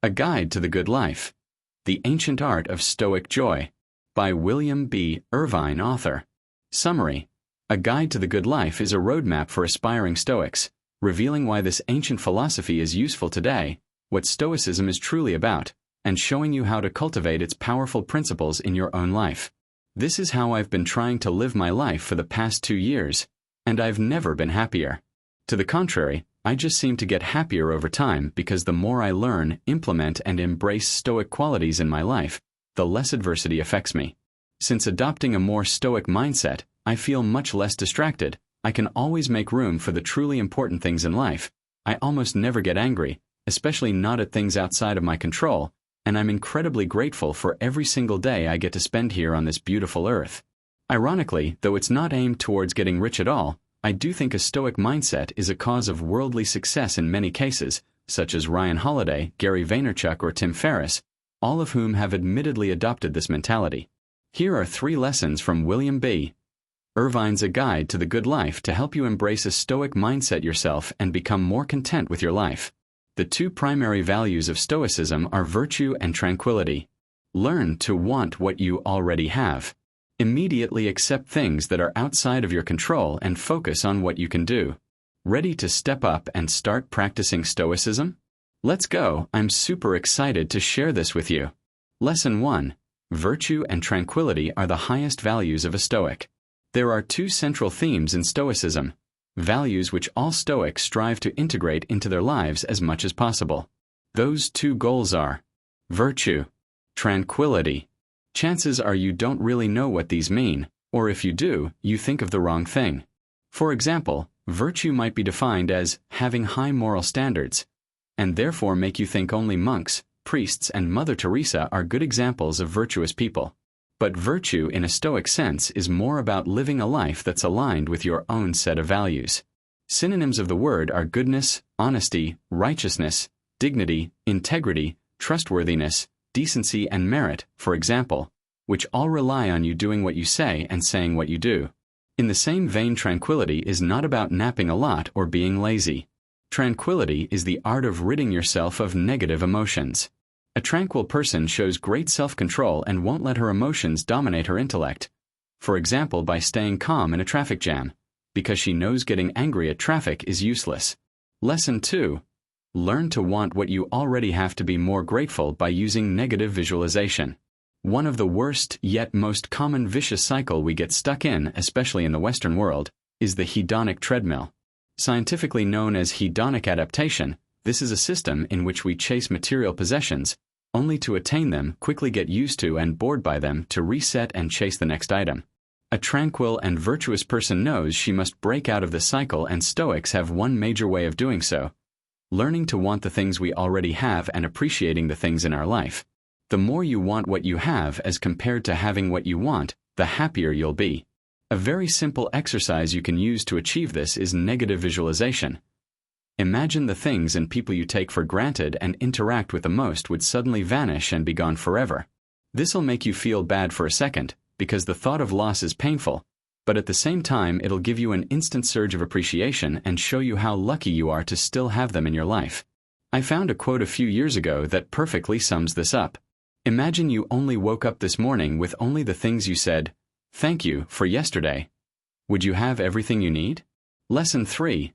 A Guide to the Good Life. The Ancient Art of Stoic Joy. By William B. Irvine, author. Summary. A Guide to the Good Life is a roadmap for aspiring Stoics, revealing why this ancient philosophy is useful today, what Stoicism is truly about, and showing you how to cultivate its powerful principles in your own life. This is how I've been trying to live my life for the past 2 years, and I've never been happier. To the contrary, I just seem to get happier over time because the more I learn, implement, and embrace Stoic qualities in my life, the less adversity affects me. Since adopting a more Stoic mindset, I feel much less distracted. I can always make room for the truly important things in life. I almost never get angry, especially not at things outside of my control, and I'm incredibly grateful for every single day I get to spend here on this beautiful earth. Ironically, though it's not aimed towards getting rich at all, I do think a Stoic mindset is a cause of worldly success in many cases, such as Ryan Holiday, Gary Vaynerchuk, or Tim Ferriss, all of whom have admittedly adopted this mentality. Here are 3 lessons from William B. Irvine's A Guide to the Good Life to help you embrace a Stoic mindset yourself and become more content with your life. The 2 primary values of Stoicism are virtue and tranquility. Learn to want what you already have. Immediately accept things that are outside of your control and focus on what you can do. Ready to step up and start practicing Stoicism? Let's go. I'm super excited to share this with you. Lesson 1. Virtue and tranquility are the highest values of a Stoic. There are 2 central themes in Stoicism, values which all Stoics strive to integrate into their lives as much as possible. Those 2 goals are virtue, tranquility. Chances are you don't really know what these mean, or if you do, you think of the wrong thing. For example, virtue might be defined as having high moral standards, and therefore make you think only monks, priests, and Mother Teresa are good examples of virtuous people. But virtue in a Stoic sense is more about living a life that's aligned with your own set of values. Synonyms of the word are goodness, honesty, righteousness, dignity, integrity, trustworthiness, decency, and merit, for example, which all rely on you doing what you say and saying what you do. In the same vein, tranquility is not about napping a lot or being lazy. Tranquility is the art of ridding yourself of negative emotions. A tranquil person shows great self-control and won't let her emotions dominate her intellect. For example, by staying calm in a traffic jam, because she knows getting angry at traffic is useless. Lesson 2. Learn to want what you already have to be more grateful by using negative visualization. One of the worst yet most common vicious cycle we get stuck in, especially in the Western world, is the hedonic treadmill. Scientifically known as hedonic adaptation, this is a system in which we chase material possessions, only to attain them, quickly get used to and bored by them to reset and chase the next item. A tranquil and virtuous person knows she must break out of the cycle, and Stoics have one major way of doing so: learning to want the things we already have and appreciating the things in our life. The more you want what you have as compared to having what you want, the happier you'll be. A very simple exercise you can use to achieve this is negative visualization. Imagine the things and people you take for granted and interact with the most would suddenly vanish and be gone forever. This'll make you feel bad for a second, because the thought of loss is painful, but at the same time it'll give you an instant surge of appreciation and show you how lucky you are to still have them in your life. I found a quote a few years ago that perfectly sums this up. Imagine you only woke up this morning with only the things you said, "Thank you," for yesterday. Would you have everything you need? Lesson 3.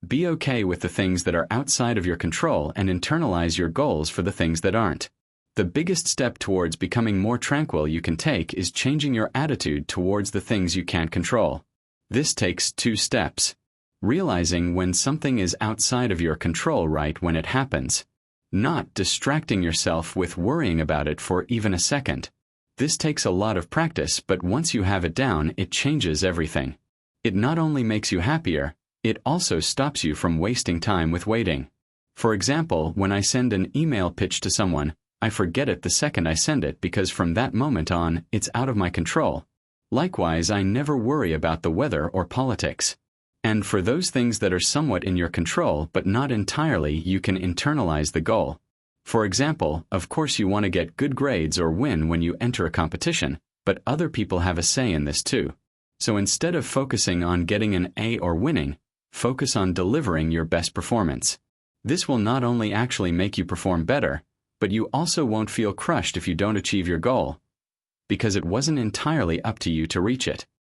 Be okay with the things that are outside of your control and internalize your goals for the things that aren't. The biggest step towards becoming more tranquil you can take is changing your attitude towards the things you can't control. This takes 2 steps. Realizing when something is outside of your control right when it happens. Not distracting yourself with worrying about it for even a second. This takes a lot of practice, but once you have it down, it changes everything. It not only makes you happier, it also stops you from wasting time with waiting. For example, when I send an email pitch to someone, I forget it the second I send it because from that moment on, it's out of my control. Likewise, I never worry about the weather or politics. And for those things that are somewhat in your control but not entirely, you can internalize the goal. For example, of course you want to get good grades or win when you enter a competition, but other people have a say in this too. So instead of focusing on getting an A or winning, focus on delivering your best performance. This will not only actually make you perform better, but you also won't feel crushed if you don't achieve your goal, because it wasn't entirely up to you to reach it.